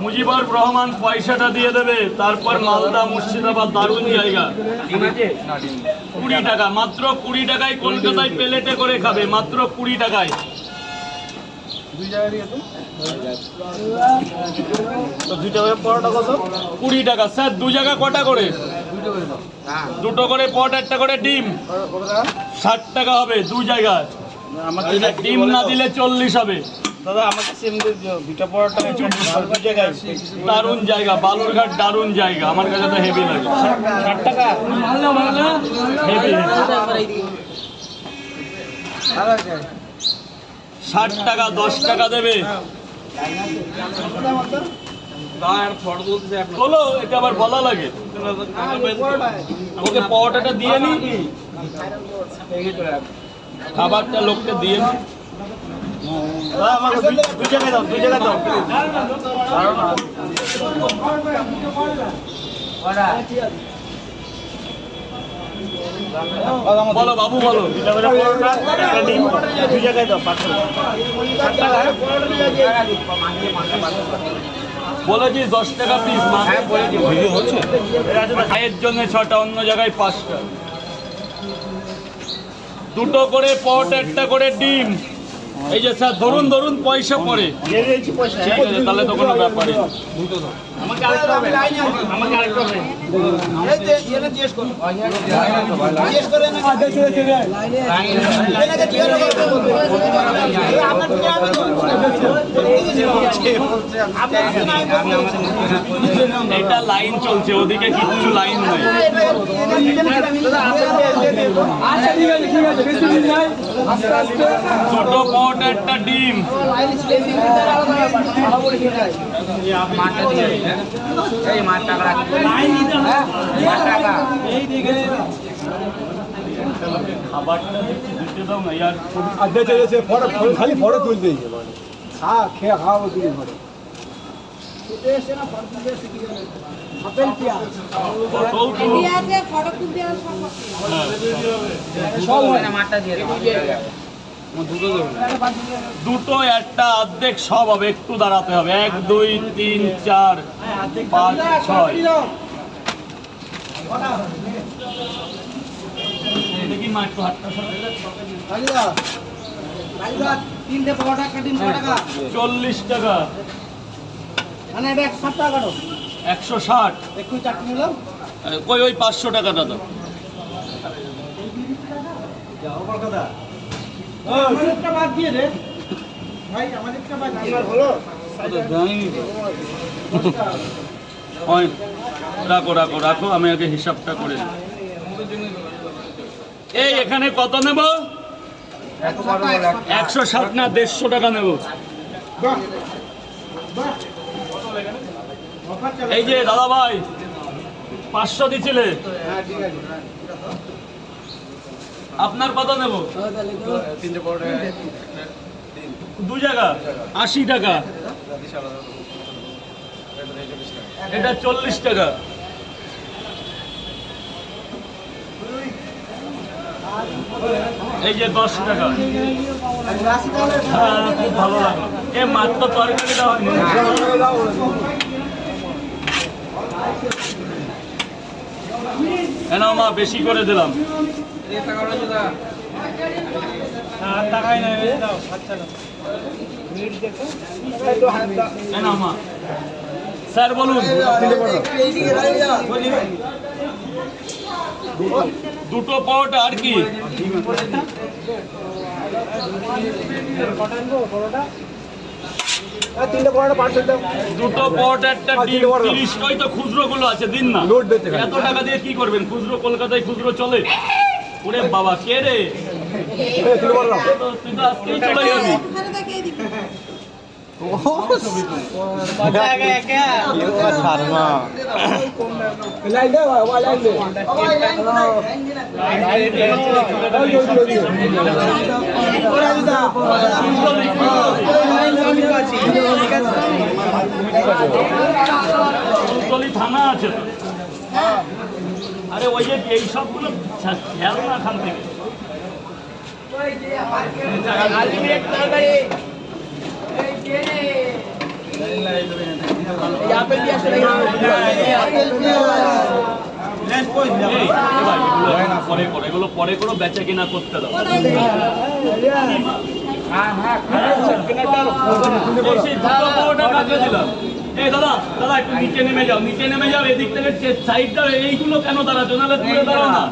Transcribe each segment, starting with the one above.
মুজিবুর রহমান পয়সাটা দিয়ে দেবে, তারপর মালদা মুর্শিদাবাদ দারুণ জায়গা। 20 টাকা, মাত্র 20 টাকায় কলকাতায় প্লেটে করে খাবে, মাত্র 20 টাকায়। 20 টাকা স্যার। 2 জায়গা কটা করে? দুটো করে পট, একটা করে ডিম। 60 টাকা হবে 2 জায়গায়। ডিম না দিলে 40 হবে। দাদা আমাকে সেম দুটো পরোটা জায়গায় দারুণ জায়গা, বালুরঘাট দারুণ জায়গা, আমার কাছে তো হেভি লাগে। 60 টাকা হেভি 60 টাকা, 10 টাকা দেবে। বলো, এটা আবার বলা লাগে। ওকে পরোটাটা দিয়ে নি, খাবারটা লোককে দিয়ে নি। আমাকে 2 জায়গায় দাও, 2 জায়গায় দাও। বলো বাবু, বলো। 2 জায়গায় দাও। 60 টাকা বলেছি 10 টাকা পিস। খায়ের জন্য 6টা, অন্য জায়গায় 5টা। 2টো করে পট, একটা করে ডিম। এই যে স্যার ধরুন ধরুন, পয়সা পড়ে। ঠিক আছে, তাহলে তো কোনো ব্যাপারই না। আমাকে আরেকটা হবে, আমাকে আরেকটা হবে। এটা লাইন চলছে, ওদিকে কিচ্ছু লাইন নাই। ছোট পট, একটা ডিম। খাবারটা দিতে দাও না ইয়ার। খালি ফটো তুলতে খেয়ে খাওয়াবো তুলে ফটো। দুটো, একটা অর্ধেক সব হবে, একটু দাঁড়াতে হবে। 1 2 3 4 5 6। দেখি মা একটু হাতটা সরাই। 40 টাকা। 160। কই ওই 500 টাকাটা দাও। রাখো রাখো রাখো, আমি আগে হিসাবটা করে নিই। এই এখানে কত নেব? 160 না 150 টাকা নেব। এই যে দাদা ভাই 500 দিছিলে, আপনার কত নেব? 2 জায়গা 80 টাকা। এটা 40 টাকা। এই যে 10 টাকা। হ্যাঁ, খুব ভালো লাগলো। এ মাত্র তরকারিটা হয়নি। এনাও মা, বেশি করে দিলাম। এনাও মা। স্যার বলুন। 2টো পট আর কি? দুটো পট, একটা ডিম। 30 ওই তো খুচরো গুলো আছে, দিন না। এত টাকা দিয়ে কি করবেন? খুচরো কলকাতায় খুচরো চলে? ওরে বাবা, কে রে? তুই তো আজকেই চলে যাবি। থানা আছে তো। আরে ওই যে এই সবগুলো খেয়াল না খান থেকে। এই, এবার এগুলো পরে করো, বেচা কিনা করতে দাও। এই সেই দুটো পাওয়াটা কাকে দিলাম? এই দাদা দাদা একটু নিচে নেমে যাও, এদিক থেকে সাইডটা এইগুলো কেন দাঁড়াচ্ছ? নাহলে দূরে দাঁড়াও না।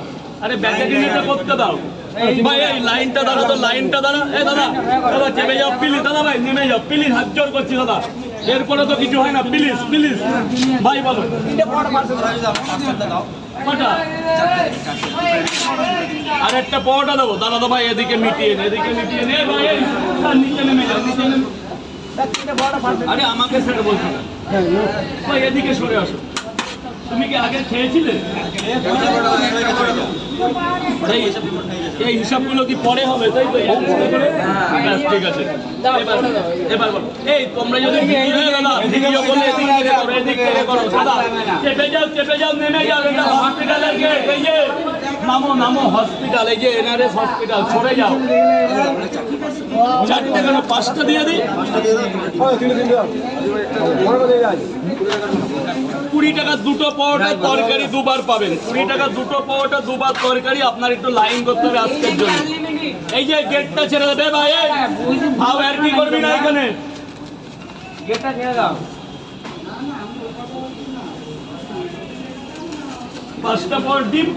আরে বেচা কিনাটা করতে দাও ভাই, এই লাইনটা দাঁড়া তো, লাইনটা দাঁড়া। এই দাদা দাদা চেপে যাও প্লিজ, দাদা ভাই নেমে যাও প্লিজ, হাত জোর করছি দাদা, এরপরে তো কিছু হয় না, প্লিজ প্লিজ ভাই বলো কটা? আর একটা পাওয়াটা দেবো দাদা তো ভাই, এদিকে মিটিয়ে নে ভাই, এই স্যার, নিচে নেমে যাও, আরে আমাকে স্যার বলছো না ভাই, এদিকে সরে আসো। তুমি কি আগে খেয়েছিলে? এই হিসাবগুলো কি পরে হবে? তাই তো ব্যাস, ঠিক আছে। এবার বলো, এই তোমরা যদি ভিডিও বলে এদিক থেকে করো দাদা, চেপে যাও নেমে যাও, এটা হসপিটালের গেট, এই যে নামো হসপিটাল, এই যে এনআরএস হসপিটাল, সরে যাও। 4টে কেন 5টা দিয়ে দিই? 20 টাকা দুটো পাওয়াটা তরকারি দুবার পাবেন, 20 টাকা দুটো পাওয়াটা দুবার তরকারি। আপনার একটু লাইন করতে হবে আজকের জন্য। এই যে গেটটা ছেড়ে দেবে ভাই, ভাব আর কি করবি না, এখানে গেটটা ছেড়ে দাও। 5টা পাওয়ার ডিম